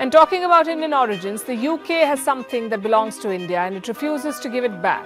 When talking about Indian origins, the UK has something that belongs to India and it refuses to give it back.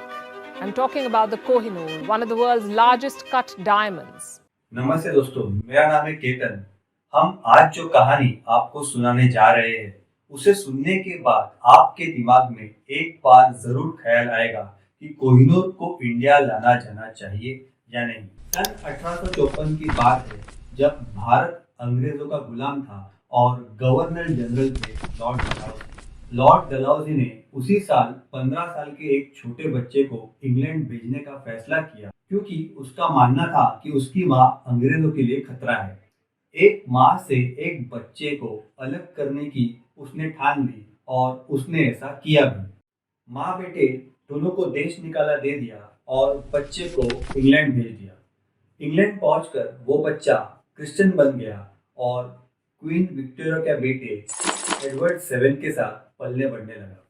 I'm talking about the Kohinoor, one of the world's largest cut diamonds. नमस्ते दोस्तों, मेरा नाम है केतन। हम आज जो कहानी आपको सुनाने जा रहे हैं, उसे सुनने के बाद आपके दिमाग में एक बार जरूर ख्याल आएगा कि कोहिनूर को इंडिया लाना जाना चाहिए या नहीं। सन 1854 की बात है, जब भारत अंग्रेजों का गुलाम था और गवर्नर जनरल थे लॉर्ड डलहौजी। लॉर्ड डलहौजी ने उसी साल 15 साल के एक छोटे बच्चे को इंग्लैंड भेजने का फैसला किया, क्योंकि उसका मानना था कि उसकी माँ अंग्रेजों के लिए खतरा है। एक माँ से एक बच्चे को अलग करने की उसने ठान ली और उसने ऐसा किया भी। माँ बेटे दोनों को देश निकाला दे दिया और बच्चे को इंग्लैंड भेज दिया। इंग्लैंड पहुंचकर वो बच्चा क्रिश्चियन बन गया और क्वीन विक्टोरिया के बेटे एडवर्ड सेवन के साथ पलने बढ़ने लगा।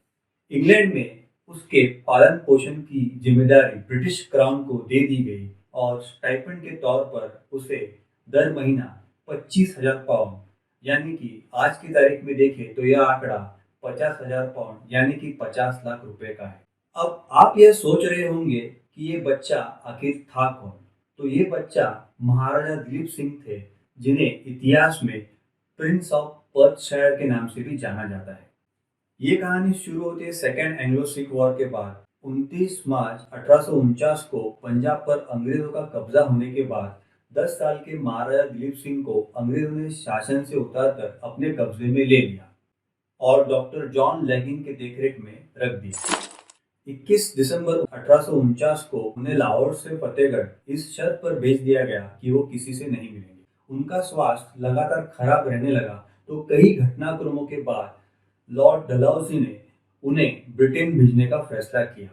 इंग्लैंड में उसके पालन पोषण की जिम्मेदारी ब्रिटिश क्राउन को दे दी गई और स्टाइपेंड के तौर पर उसे दर महीना 25,000 पाउंड, यानी कि आज की तारीख में देखें तो यह आंकड़ा 50,000 पाउंड यानी कि 50 लाख रुपए का है। अब आप यह सोच रहे होंगे कि ये बच्चा आखिर था कौन? तो ये बच्चा महाराजा दिलीप सिंह थे, जिन्हें इतिहास में प्रिंस ऑफ पर्थशायर के नाम से भी जाना जाता है। ये कहानी शुरू होती है सेकेंड एंग्लो सिख वॉर के बाद। 29 मार्च 1849 को पंजाब पर अंग्रेजों का कब्जा होने के बाद 10 साल के महाराजा दिलीप सिंह को अंग्रेजों ने शासन से उतारकर अपने कब्जे में ले लिया और डॉक्टर जॉन लेगिन के देखरेख में रख दिया। 21 दिसंबर 1849 को उन्हें लाहौर से फतेहगढ़ इस शर्त पर भेज दिया गया कि वो किसी से नहीं मिलेंगे। उनका स्वास्थ्य लगातार खराब रहने लगा, तो कई घटनाक्रमों के बाद लॉर्ड डलहौजी ने उन्हें ब्रिटेन भेजने का फैसला किया।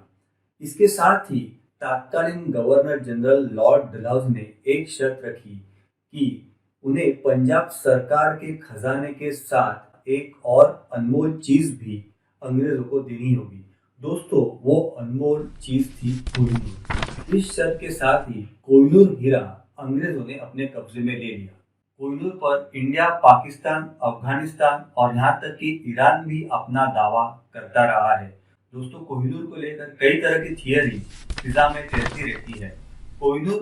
इसके साथ ही तत्कालीन गवर्नर जनरल लॉर्ड डलहौजी ने एक शर्त रखी कि उन्हें पंजाब सरकार के खजाने के साथ एक और अनमोल चीज भी अंग्रेजों को देनी होगी। दोस्तों, वो अनमोल चीज थी कोहिनूर। इस शर्त के साथ ही कोहिनूर हीरा अंग्रेजों ने अपने कब्जे में ले लिया। कोहिनूर पर इंडिया, पाकिस्तान, अफगानिस्तान और यहाँ तक कि ईरान भी अपना दावा करता रहा है। दोस्तों, कोहिनूर को लेकर कई तरह की थियरी फिजा में तैरती रहती है। कोहिनूर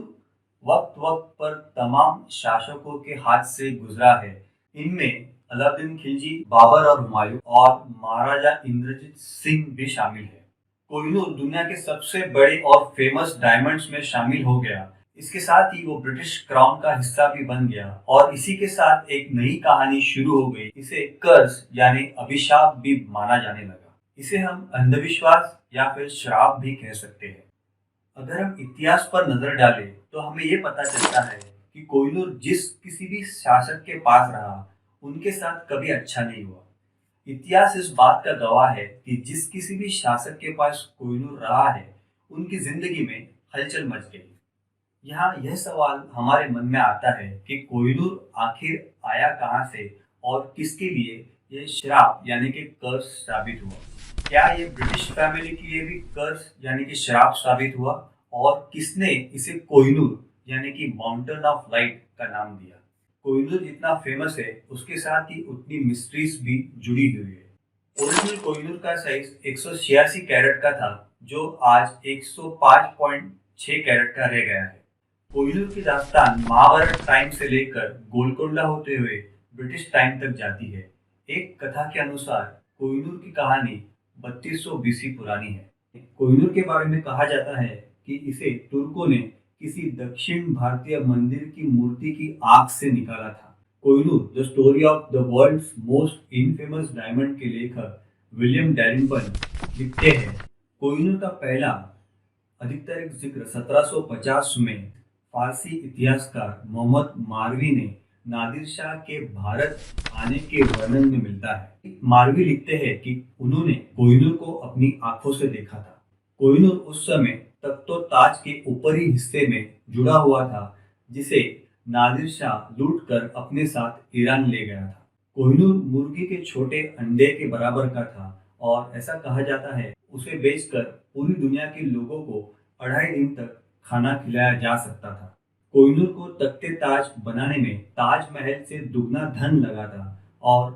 वक्त वक्त पर तमाम शासकों के हाथ से गुजरा है। इनमें अलाउद्दीन खिलजी, बाबर और हुमायूं और महाराजा इंद्रजीत सिंह भी शामिल है। कोहिनूर दुनिया के सबसे बड़े और फेमस डायमंड्स में शामिल हो गया। इसके साथ ही वो ब्रिटिश क्राउन का हिस्सा भी बन गया और इसी के साथ एक नई कहानी शुरू हो गई। इसे कर्ज यानी अभिशाप भी माना जाने लगा। इसे हम अंधविश्वास या फिर श्राप भी कह सकते हैं। अगर हम इतिहास पर नजर डालें तो हमें ये पता चलता है कि कोहिनूर जिस किसी भी शासक के पास रहा, उनके साथ कभी अच्छा नहीं हुआ। इतिहास इस बात का गवाह है कि जिस किसी भी शासक के पास कोहिनूर रहा है, उनकी जिंदगी में हलचल मच गई। यहाँ यह सवाल हमारे मन में आता है कि कोहिनूर आखिर आया कहाँ से और किसके लिए यह श्राप यानी कि कर्ज साबित हुआ? क्या ये ब्रिटिश फैमिली के लिए भी कर्ज यानी कि श्राप साबित हुआ? और किसने इसे कोहिनूर यानी कि माउंटेन ऑफ लाइट का नाम दिया? कोहिनूर जितना फेमस है, उसके साथ ही उतनी मिस्ट्रीज भी जुड़ी हुई है। ओरिजिनल कोहिनूर का साइज 186 कैरेट का था, जो आज 105.6 कैरेट का रह गया है। कोहिनूर की दास्तान महाभारत टाइम से लेकर गोलकोंडा होते हुए ब्रिटिश टाइम तक जाती है। एक कथा के अनुसार कोहिनूर की कहानी 3200 बीसी पुरानी है। कोहिनूर के बारे में कहा जाता है कि इसे तुर्कों ने किसी दक्षिण भारतीय मंदिर की मूर्ति की आग से निकाला था। Kohinoor the story of the world's most infamous diamond के लेखक विलियम डैरिंगटन लिखते हैं, कोहिनूर का पहला अधिकारिक जिक्र 1750 में फारसी इतिहासकार मोहम्मद मारवी ने नादिर शाह के भारत आने के वर्णन में मिलता है। मारवी लिखते हैं कि उन्होंने कोहिनूर को अपनी आंखों से देखा था। कोहिनूर उस समय तक तो ताज के ऊपरी हिस्से में जुड़ा हुआ था, जिसे नादिर शाह लूटकर अपने साथ ईरान ले गया था। कोहिनूर मुर्गी के छोटे अंडे के बराबर का था और ऐसा कहा जाता है उसे बेचकर पूरी दुनिया के लोगों को 2.5 दिन तक खाना खिलाया जा सकता था। कोहिनूर को तख्ते ताज बनाने में ताजमहल से दुगना धन लगा था और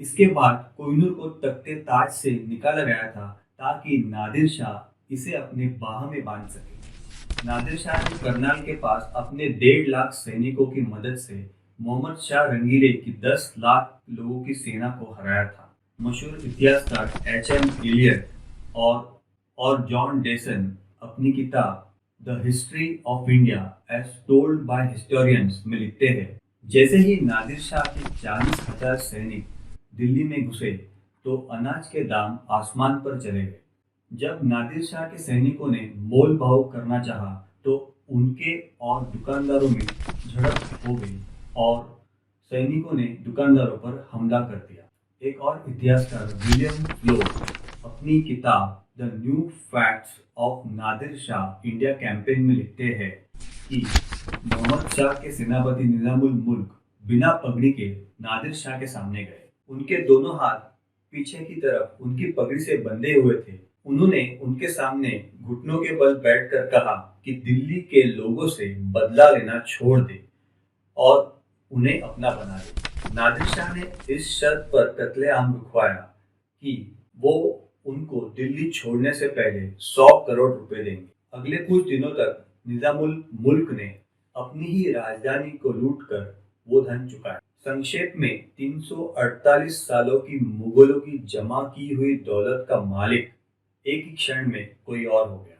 इसके बाद कोहिनूर को तख्ते ताज से निकाला गया था ताकि नादिर शाह इसे अपने बाह में बांध सके। नादिर शाह ने करनाल के पास अपने 1.5 लाख सैनिकों की मदद से मोहम्मद शाह रंगीले की 10 लाख लोगों की सेना को हराया था। मशहूर इतिहासकार एच.एम. इलियट और जॉन डेसन अपनी किताब the history of India as told by historians में लिखते हैं, जैसे ही नादिर शाह के 40,000 सैनिक दिल्ली में घुसे तो अनाज के दाम आसमान पर चले गए। जब नादिर शाह के सैनिकों ने मोल भाव करना चाहा तो उनके और दुकानदारों में झड़प हो गई और सैनिकों ने दुकानदारों पर हमला कर दिया। एक और इतिहासकार विलियम फ्लो अपनी किताब the new facts of Nadir Shah India campaign में लिखते हैं कि मोहम्मद शाह के सेनापति निजामुल मुल्क बिना पगड़ी के नादिर शाह के सामने गए। उनके दोनों हाथ पीछे की तरफ उनकी पगड़ी से बंधे हुए थे। उन्होंने उनके सामने घुटनों के बल बैठकर कहा कि दिल्ली के लोगों से बदला लेना छोड़ दे और उन्हें अपना बना ले। नादिर शाह ने इस शर्त पर कत्लेआम रुकवाया कि वो उनको दिल्ली छोड़ने से पहले 100 करोड़ रुपए देंगे। अगले कुछ दिनों तक निजामुल मुल्क ने अपनी ही राजधानी को लूटकर वो धन चुकाया। संक्षेप में 348 सालों की मुगलों की जमा की हुई दौलत का मालिक एक ही क्षण में कोई और हो गया।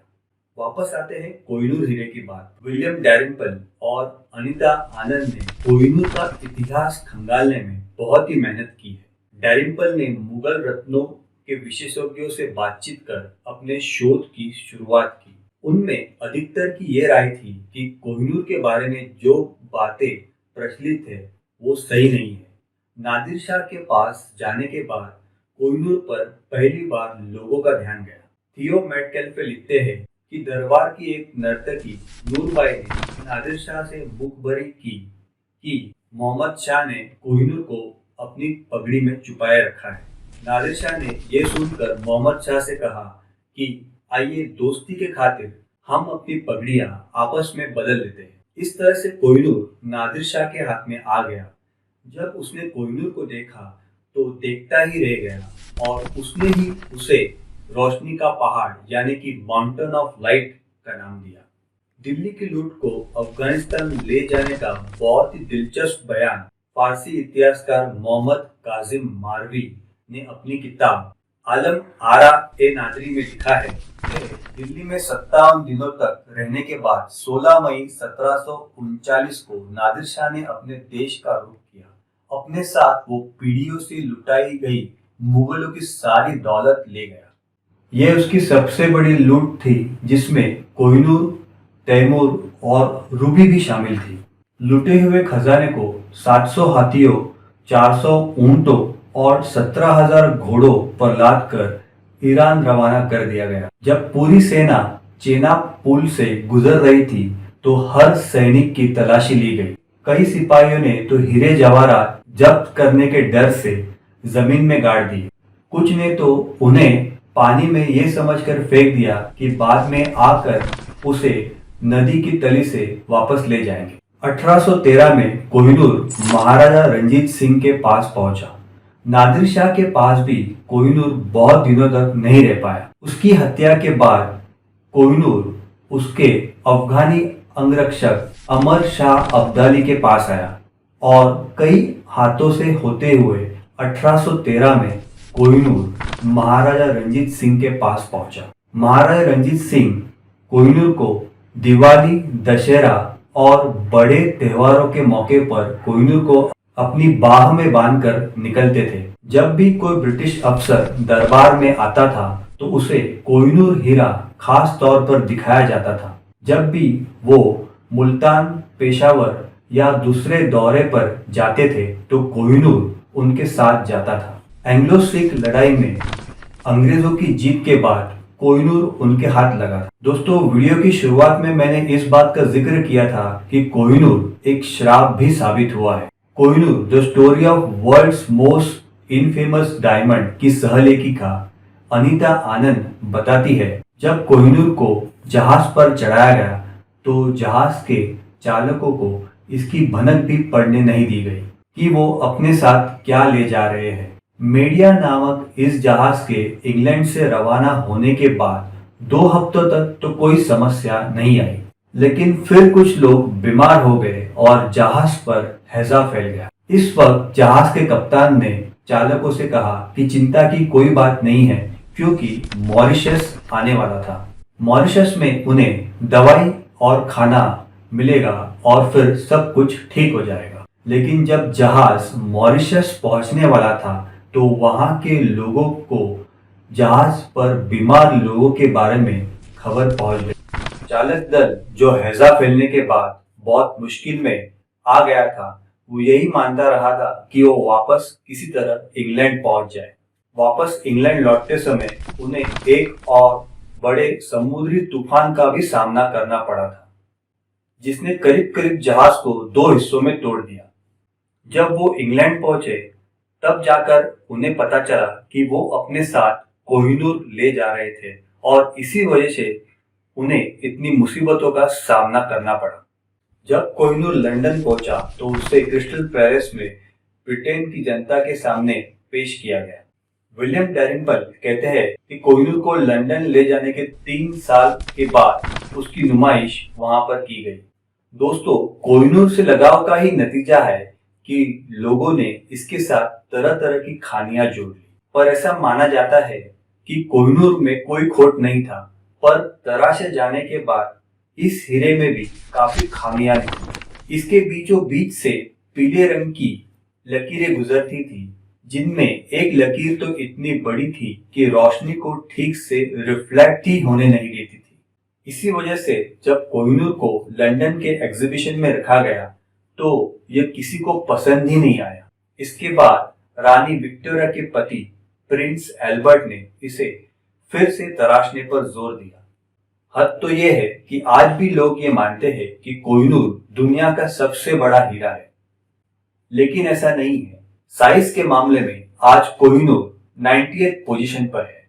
वापस आते हैं कोहिनूर हीरे की बात। विलियम डैरिम्पल और अनीता आनंद ने कोहिनूर का इतिहास खंगालने में बहुत ही मेहनत की है। डैरिम्पल ने मुगल रत्नों के विशेषज्ञों से बातचीत कर अपने शोध की शुरुआत की। उनमें अधिकतर की ये राय थी कि कोहिनूर के बारे में जो बातें प्रचलित है वो सही नहीं है। नादिर शाह के पास जाने के बाद कोहिनूर पर पहली बार लोगों का ध्यान गया। थियो मेटकैल्फे लिखते हैं कि दरबार की एक नर्तकी नूरबाई ने नादिर शाह से मुखबरी की कि मोहम्मद शाह ने कोहिनूर को अपनी पगड़ी में छुपाए रखा है। नादिर शाह ने यह सुनकर मोहम्मद शाह से कहा कि आइए दोस्ती के खातिर हम अपनी पगड़ियां आपस में बदल लेते हैं। इस तरह से कोहिनूर नादिर शाह के हाथ में आ गया। जब उसने कोहिनूर को देखा तो देखता ही रह गया और उसने ही उसे रोशनी का पहाड़ यानी कि माउंटेन ऑफ लाइट का नाम दिया। दिल्ली की लूट को अफगानिस्तान ले जाने का बहुत ही दिलचस्प बयान फारसी इतिहासकार मोहम्मद काजिम मारवी ने अपनी किताब आलम आरा ए नादरी में लिखा है। दिल्ली में 57 दिनों तक रहने के बाद 16 मई 1739 को नादिर शाह ने अपने देश का रुख किया। अपने साथ वो पीढ़ियों से लुटाई गई मुगलों की सारी दौलत ले गया। यह उसकी सबसे बड़ी लूट थी जिसमें कोहिनूर, तैमूर और रूबी भी शामिल थी। लूटे हुए खजाने को 700 हाथियों, 400 ऊंटों और 17,000 घोड़ों पर लाद कर ईरान रवाना कर दिया गया। जब पूरी सेना चेनाब पुल से गुजर रही थी तो हर सैनिक की तलाशी ली गई। कई सिपाहियों ने तो हीरे जवाहरात जब्त करने के डर से जमीन में गाड़ दिए। कुछ ने तो उन्हें पानी में ये समझकर फेंक दिया कि बाद में आकर उसे नदी की तली से वापस ले जाएंगे। 1813 में कोहिनूर महाराजा रंजीत सिंह के पास पहुंचा। नादिर शाह के पास भी कोहिनूर बहुत दिनों तक नहीं रह पाया। उसकी हत्या के बाद कोहिनूर उसके अफगानी अंगरक्षक अमर शाह अब्दाली के पास आया और कई हाथों से होते हुए 1813 में कोहिनूर महाराजा रंजीत सिंह के पास पहुंचा। महाराजा रंजीत सिंह कोहिनूर को दिवाली, दशहरा और बड़े त्योहारों के मौके पर कोहिनूर को अपनी बाह में बांधकर निकलते थे। जब भी कोई ब्रिटिश अफसर दरबार में आता था तो उसे कोहिनूर हीरा खास तौर पर दिखाया जाता था। जब भी वो मुल्तान, पेशावर या दूसरे दौरे पर जाते थे तो कोहिनूर उनके साथ जाता था। एंग्लो सिख लड़ाई में अंग्रेजों की जीत के बाद कोहिनूर उनके हाथ लगा था। दोस्तों, वीडियो की शुरुआत में मैंने इस बात का जिक्र किया था कि कोहिनूर एक श्राप भी साबित हुआ है। Kohinoor the story of world's most infamous diamond की सहलेखिका अनीता आनंद बताती है, जब कोहिनूर को जहाज पर चढ़ाया गया तो जहाज के चालकों को इसकी भनक भी पड़ने नहीं दी गई कि वो अपने साथ क्या ले जा रहे हैं। मीडिया नामक इस जहाज के इंग्लैंड से रवाना होने के बाद 2 हफ्तों तक तो कोई समस्या नहीं आई, लेकिन फिर कुछ लोग बीमार हो गए और जहाज पर हैजा फैल गया। इस वक्त जहाज के कप्तान ने चालकों से कहा कि चिंता की कोई बात नहीं है, क्योंकि मॉरिशस आने वाला था। मॉरिशस में उन्हें दवाई और खाना मिलेगा और फिर सब कुछ ठीक हो जाएगा। लेकिन जब जहाज मॉरिशस पहुंचने वाला था तो वहां के लोगों को जहाज पर बीमार लोगों के बारे में खबर पहुंच गई। चालक दल जो हैजा फैलने के बाद बहुत मुश्किल में आ गया था, वो यही मानता रहा था कि वो वापस किसी तरह इंग्लैंड पहुंच जाए। वापस इंग्लैंड लौटते समय उन्हें एक और बड़े समुद्री तूफान का भी सामना करना पड़ा था, जिसने करीब करीब जहाज को 2 हिस्सों में तोड़ दिया। जब वो इंग्लैंड पहुंचे तब जाकर उन्हें पता चला कि वो अपने साथ कोहिनूर ले जा रहे थे और इसी वजह से उन्हें इतनी मुसीबतों का सामना करना पड़ा। जब कोहिनूर लंदन पहुंचा तो उसे क्रिस्टल पैलेस में ब्रिटेन की जनता के सामने पेश किया गया। विलियम डैरिम्पल कहते हैं कि कोहिनूर को लंदन ले जाने के 3 साल के बाद उसकी नुमाइश वहां पर की गई। दोस्तों, कोहिनूर से लगाव का ही नतीजा है कि लोगों ने इसके साथ तरह तरह की खामियां जोड़ ली। पर ऐसा माना जाता है कि कोहिनूर में कोई खोट नहीं था, पर तराशे जाने के बाद इस हीरे में भी काफी खामियां थी। इसके बीचों बीच से पीले रंग की लकीरें गुजरती थी, जिनमें एक लकीर तो इतनी बड़ी थी कि रोशनी को ठीक से रिफ्लेक्ट ही होने नहीं देती थी। इसी वजह से जब कोहिनूर को लंदन के एग्जीबिशन में रखा गया तो यह किसी को पसंद ही नहीं आया। इसके बाद रानी विक्टोरिया के पति प्रिंस एल्बर्ट ने इसे फिर से तराशने पर जोर दिया। हद तो यह है कि आज भी लोग ये मानते हैं कि कोहिनूर दुनिया का सबसे बड़ा हीरा है, लेकिन ऐसा नहीं है। साइज के मामले में आज कोहिनूर 98th पोजीशन पर है।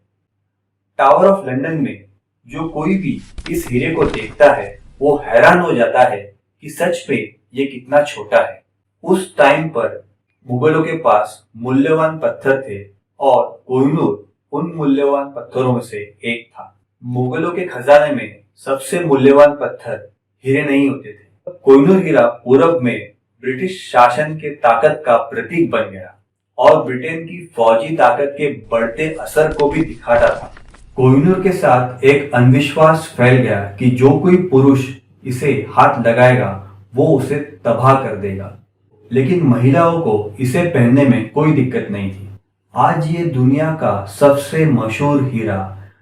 टावर ऑफ लंदन में जो कोई भी इस हीरे को देखता है वो हैरान हो जाता है कि सच में ये कितना छोटा है। उस टाइम पर मुगलों के पास मूल्यवान पत्थर थे और कोहिनूर उन मूल्यवान पत्थरों में से एक था। मुगलों के खजाने में सबसे मूल्यवान पत्थर हीरे नहीं होते थे। कोहिनूर हीरा पूरब में ब्रिटिश शासन के ताकत का प्रतीक बन गया और ब्रिटेन की फौजी ताकत के बढ़ते असर को भी दिखाता था। कोहिनूर के साथ एक अंधविश्वास फैल गया कि जो कोई पुरुष इसे हाथ लगाएगा वो उसे तबाह कर देगा, लेकिन महिलाओं को इसे पहनने में कोई दिक्कत नहीं थी। आज ये दुनिया का सबसे मशहूर हीरा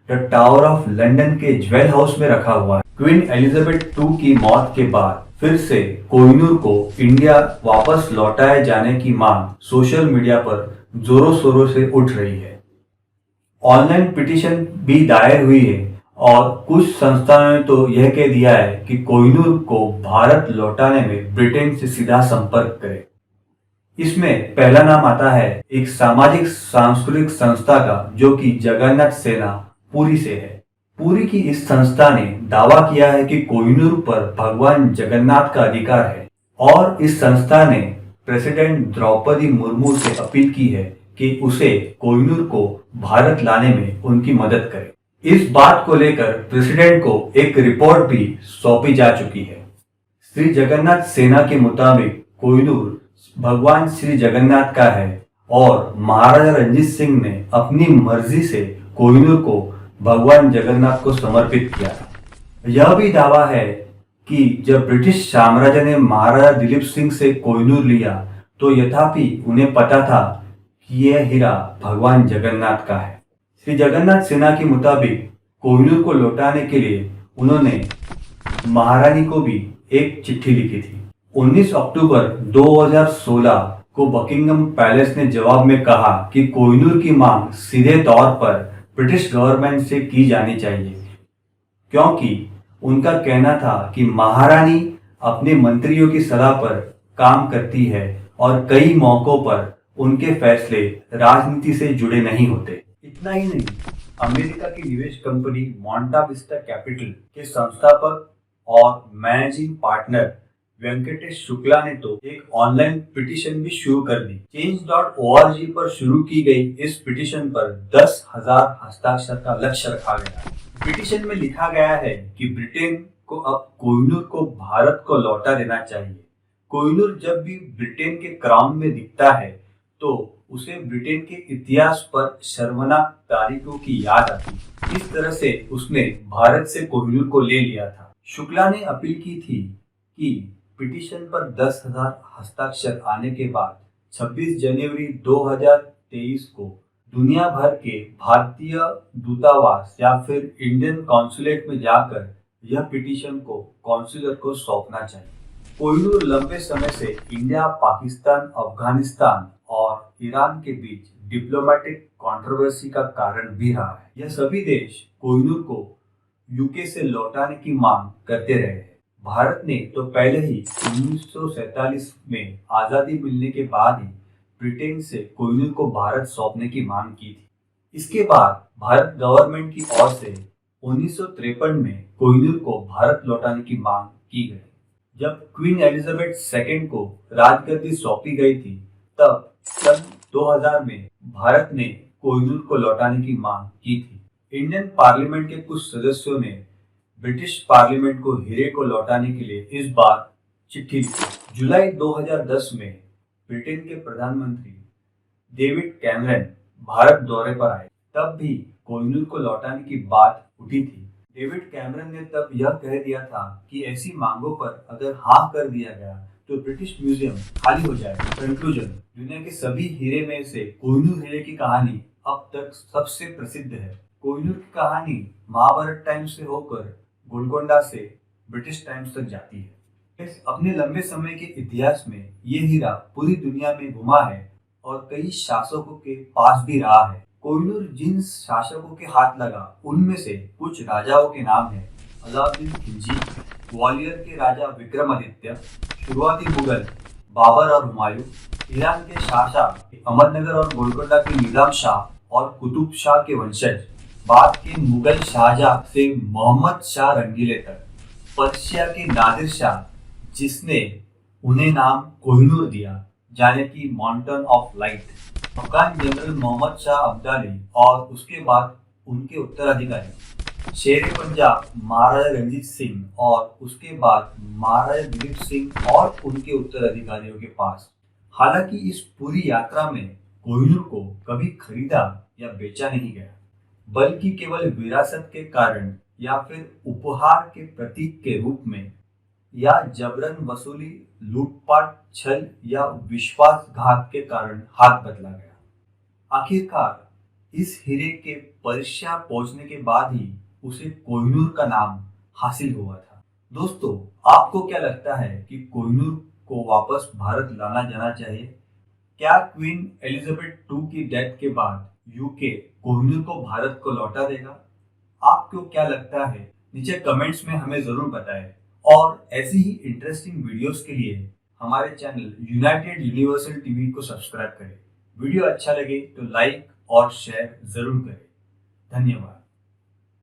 द टावर ऑफ लंदन के ज्वेल हाउस में रखा हुआ है। क्वीन एलिजाबेथ II की मौत के बाद फिर से कोहिनूर को इंडिया वापस लौटाए जाने की मांग सोशल मीडिया पर जोरों शोरों से उठ रही है। ऑनलाइन पिटीशन भी दायर हुई है और कुछ संस्थानों ने तो यह कह दिया है कि कोहिनूर को भारत लौटाने में ब्रिटेन से सीधा संपर्क करें। इसमें पहला नाम आता है एक सामाजिक सांस्कृतिक संस्था का, जो कि जगन्नाथ सेना पुरी से है। पुरी की इस संस्था ने दावा किया है कि कोहिनूर पर भगवान जगन्नाथ का अधिकार है और इस संस्था ने प्रेसिडेंट द्रौपदी मुर्मू से अपील की है कि उसे कोहिनूर को भारत लाने में उनकी मदद करे। इस बात को लेकर प्रेसिडेंट को एक रिपोर्ट भी सौंपी जा चुकी है। श्री जगन्नाथ सेना के मुताबिक कोहिनूर भगवान श्री जगन्नाथ का है और महाराजा रंजीत सिंह ने अपनी मर्जी से कोहिनूर को भगवान जगन्नाथ को समर्पित किया। यह भी दावा है कि जब ब्रिटिश साम्राज्य ने महाराजा दिलीप सिंह से कोहिनूर लिया तो यथापि उन्हें पता था कि यह हीरा भगवान जगन्नाथ का है। श्री जगन्नाथ सेना के मुताबिक कोहिनूर को लौटाने के लिए उन्होंने महारानी को भी एक चिट्ठी लिखी थी। 19 अक्टूबर 2016 को बकिंगम पैलेस ने जवाब में कहा कि कोहिनूर की मांग सीधे तौर पर ब्रिटिश गवर्नमेंट से की जानी चाहिए, क्योंकि उनका कहना था कि महारानी अपने मंत्रियों की सलाह पर काम करती है और कई मौकों पर उनके फैसले राजनीति से जुड़े नहीं होते। इतना ही नहीं, अमेरिका की निवेश कंपनी मोंटा विस्टा कैपिटल के संस्थापक और मैनेजिंग पार्टनर वेंकटेश शुक्ला ने तो एक ऑनलाइन पिटीशन भी शुरू कर दी। change.org पर शुरू की गई इस पिटीशन पर 10,000 हस्ताक्षर का लक्ष्य रखा गया। पिटीशन में लिखा गया है कि ब्रिटेन को अब कोहिनूर को भारत को लौटा देना चाहिए। कोहिनूर जब भी ब्रिटेन के क्राउन में दिखता है तो उसे ब्रिटेन के इतिहास पर शर्मनाक तारीखों की याद आती। इस तरह से उसने भारत से कोहिनूर को ले लिया था। शुक्ला ने अपील की थी कि पिटीशन पर 10,000 हस्ताक्षर आने के बाद 26 जनवरी 2023 को दुनिया भर के भारतीय दूतावास या फिर इंडियन कॉन्सुलेट में जाकर यह पिटीशन को कॉन्सुलर को सौंपना चाहिए। कोहिनूर लंबे समय से इंडिया, पाकिस्तान, अफगानिस्तान और ईरान के बीच डिप्लोमेटिक कंट्रोवर्सी का कारण भी रहा है। यह सभी देश कोहिनूर को यूके से लौटाने की मांग करते रहे हैं। भारत ने तो पहले ही 1947 में आजादी मिलने के बाद ही ब्रिटेन से कोहिनूर को भारत सौंपने की मांग की थी। इसके बाद भारत गवर्नमेंट की ओर से 1953 में कोहिनूर को भारत लौटाने की मांग की गई। जब क्वीन एलिजाबेथ II को राजगद्दी सौंपी गई थी तब सन 2000 में भारत ने कोहिनूर को लौटाने की मांग की थी। इंडियन पार्लियामेंट के कुछ सदस्यों ने ब्रिटिश पार्लियामेंट को हीरे को लौटाने के लिए इस बार चिट्ठी लिखी। जुलाई 2010 में ब्रिटेन के प्रधानमंत्री डेविड कैमरन भारत दौरे पर आए, तब भी कोहिनूर को लौटाने की बात उठी थी। डेविड कैमरन ने तब यह कह दिया था कि ऐसी मांगों पर अगर हाँ कर दिया गया तो ब्रिटिश म्यूजियम खाली हो जाएगा। कंक्लूजन, दुनिया के सभी हीरे में से कोहिनूर हीरे की कहानी अब तक सबसे प्रसिद्ध है। कोहिनूर की कहानी महाभारत टाइम से होकर गोलकोंडा से ब्रिटिश टाइम्स तक जाती है। अपने लंबे समय के इतिहास में ये हीरा पूरी दुनिया में घुमा है और कई शासकों के पास भी रहा है। कोहिनूर जिन शासकों के हाथ लगा उनमें से कुछ राजाओं के नाम है: अलाउद्दीन खिलजी, ग्वालियर के राजा विक्रमादित्य, शुरुआती मुगल बाबर और हुमायूं, ईरान के शाहजहां, अहमदनगर और गोलकोंडा के निजाम शाह और कुतुब शाह के वंशज, बाद के मुगल शाहजहां से मोहम्मद शाह रंगीले तक, पर्शिया के नादिर शाह जिसने उन्हें नाम कोहिनूर दिया, जाने की mountain of light, Afghan general Mohammad Shah Abdali और उसके बाद उनके उत्तराधिकारी, शेर पंजाब महाराजा रंजीत सिंह और उसके बाद महाराजा दिलीप सिंह और उनके उत्तराधिकारियों के पास। हालांकि इस पूरी यात्रा में कोहिनूर को कभी खरीदा या बेचा नहीं गया, बल्कि केवल विरासत के कारण या फिर उपहार के प्रतीक के रूप में या जबरन वसूली, लूटपाट, छल या विश्वासघात के कारण हाथ बदला गया। आखिरकार इस हीरे के पर्शिया पहुंचने के बाद ही उसे कोहिनूर का नाम हासिल हुआ था। दोस्तों, आपको क्या लगता है कि कोहिनूर को वापस भारत लाना जाना चाहिए? क्या क्वीन एलिजाबेथ II की डेथ के बाद यूके कोहिनूर को भारत को लौटा देगा? आपको क्या लगता है? नीचे कमेंट्स में हमें जरूर बताएं। और ऐसी ही इंटरेस्टिंग वीडियोस के लिए हमारे चैनल यूनाइटेड यूनिवर्सल टीवी को सब्सक्राइब करें। वीडियो अच्छा लगे तो लाइक और शेयर जरूर करें। धन्यवाद।